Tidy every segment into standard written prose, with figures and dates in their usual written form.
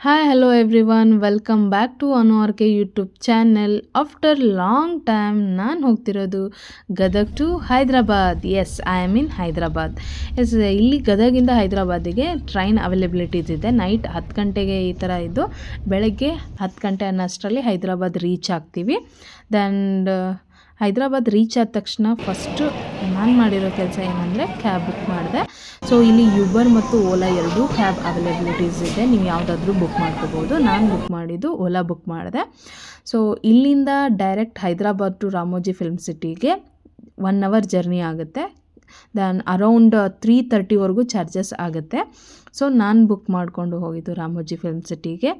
Hi, hello everyone. Welcome back to AnuRK YouTube channel. After long time ನಾನು ಹೋಗ್ತಿರೋದು Gadag to Hyderabad. Yes, I am in Hyderabad. Yes, ಇಲ್ಲಿ ಗದಗಿಂದ ಹೈದ್ರಾಬಾದಿಗೆ train availabilities ಇದೆ. Night 10 ಗಂಟೆಗೆ ಈ ಥರ ಇದ್ದು ಬೆಳಗ್ಗೆ 10 ಗಂಟೆ ಅನ್ನೋಷ್ಟರಲ್ಲಿ ಹೈದ್ರಾಬಾದ್ ರೀಚ್ ಆಗ್ತೀವಿ. ದೆನ್ ಹೈದ್ರಾಬಾದ್ ರೀಚ್ ಆದ ತಕ್ಷಣ ಫಸ್ಟು ನಾನು ಮಾಡಿರೋ ಕೆಲಸ ಏನಂದರೆ ಕ್ಯಾಬ್ ಬುಕ್ ಮಾಡಿದೆ. ಸೊ ಇಲ್ಲಿ ಯೂಬರ್ ಮತ್ತು ಓಲಾ ಎರಡೂ ಕ್ಯಾಬ್ ಅವೈಲಬಿಲಿಟೀಸ್ ಇದೆ. ನೀವು ಯಾವುದಾದ್ರೂ ಬುಕ್ ಮಾಡ್ಕೋಬೋದು. ನಾನು ಬುಕ್ ಮಾಡಿದ್ದು ಓಲಾ ಬುಕ್ ಮಾಡಿದೆ. ಸೊ ಇಲ್ಲಿಂದ direct Hyderabad to Ramoji film ಸಿಟಿಗೆ 1 ಅವರ್ ಜರ್ನಿ ಆಗುತ್ತೆ. ದೆನ್ ಅರೌಂಡ್ 3:30ವರೆಗೂ ಚಾರ್ಜಸ್ ಆಗುತ್ತೆ. ಸೊ ನಾನು ಬುಕ್ ಮಾಡಿಕೊಂಡು ಹೋಗಿದ್ದು ರಾಮೋಜಿ ಫಿಲ್ಮ್ ಸಿಟಿಗೆ.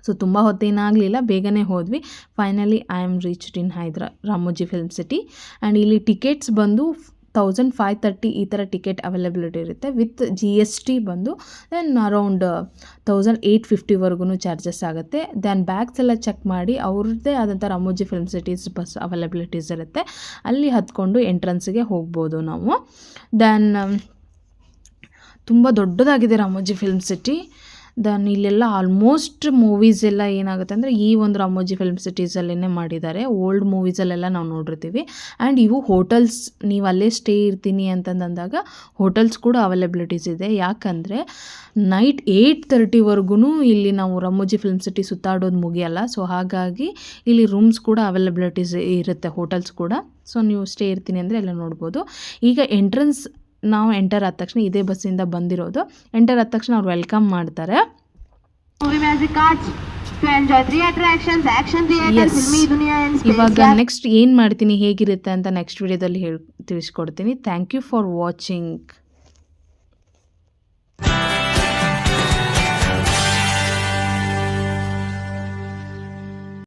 ಸೊ ತುಂಬ ಹೊತ್ತೇನಾಗಲಿಲ್ಲ, ಬೇಗನೆ ಹೋದ್ವಿ. Finally I am reached in Ramoji film city. And ಇಲ್ಲಿ ಟಿಕೆಟ್ಸ್ ಬಂದು 1530 ಈ ಥರ ಟಿಕೆಟ್ ಅವೈಲಬಿಲಿಟಿ ಇರುತ್ತೆ. ವಿತ್ GST ಬಂದು ದೆನ್ ಅರೌಂಡ್ 1850ವರೆಗೂ ಚಾರ್ಜಸ್ ಆಗುತ್ತೆ. ದೆನ್ ಬ್ಯಾಗ್ಸ್ ಎಲ್ಲ ಚೆಕ್ ಮಾಡಿ ಅವ್ರದ್ದೇ ಆದಂಥ Ramoji film cities bus availabilities ಇರುತ್ತೆ. ಅಲ್ಲಿ ಹತ್ಕೊಂಡು ಎಂಟ್ರೆನ್ಸಿಗೆ ಹೋಗ್ಬೋದು ನಾವು. ದೆನ್ ತುಂಬ ದೊಡ್ಡದಾಗಿದೆ ರಾಮೋಜಿ ಫಿಲ್ಮ್ ಸಿಟಿ. ದೆನ್ ಇಲ್ಲೆಲ್ಲ ಆಲ್ಮೋಸ್ಟ್ ಮೂವೀಸ್ ಎಲ್ಲ ಏನಾಗುತ್ತೆ ಅಂದರೆ ಈ ಒಂದು ರಾಮೋಜಿ ಫಿಲ್ಮ್ ಸಿಟೀಸಲ್ಲೇ ಮಾಡಿದ್ದಾರೆ. ಓಲ್ಡ್ ಮೂವೀಸಲ್ಲೆಲ್ಲ ನಾವು ನೋಡಿರ್ತೀವಿ. ಆ್ಯಂಡ್ ಇವು ಹೋಟೆಲ್ಸ್, ನೀವು ಅಲ್ಲೇ ಸ್ಟೇ ಇರ್ತೀನಿ ಅಂತಂದಾಗ ಹೋಟೆಲ್ಸ್ ಕೂಡ ಅವೈಲಬಿಲಿಟೀಸ್ ಇದೆ. ಯಾಕಂದರೆ ನೈಟ್ 8:30ವರೆಗೂ ಇಲ್ಲಿ ನಾವು ರಾಮೋಜಿ ಫಿಲ್ಮ್ ಸಿಟಿ ಸುತ್ತಾಡೋದು ಮುಗಿಯಲ್ಲ. ಸೊ ಹಾಗಾಗಿ ಇಲ್ಲಿ ರೂಮ್ಸ್ ಕೂಡ ಅವೈಲಬಿಲಿಟೀಸ್ ಇರುತ್ತೆ, ಹೋಟೆಲ್ಸ್ ಕೂಡ. ಸೊ ನೀವು ಸ್ಟೇ ಇರ್ತೀನಿ ಅಂದರೆ ಎಲ್ಲ ನೋಡ್ಬೋದು. ಈಗ ನಾವು ಎಂಟರ್ ಆದ ತಕ್ಷಣ ಇದೇ ಬಸ್ಸಿಂದ ಬಂದಿರೋದು. ಎಂಟರ್ ಆದ ತಕ್ಷಣ ಅವ್ರು ವೆಲ್ಕಮ್ ಮಾಡ್ತಾರೆ. ಇವಾಗ ನೆಕ್ಸ್ಟ್ ಏನು ಮಾಡ್ತೀನಿ, ಹೇಗಿರುತ್ತೆ ಅಂತ ನೆಕ್ಸ್ಟ್ ವಿಡಿಯೋದಲ್ಲಿ ತಿಳಿಸ್ಕೊಡ್ತೀನಿ. Thank you for watching.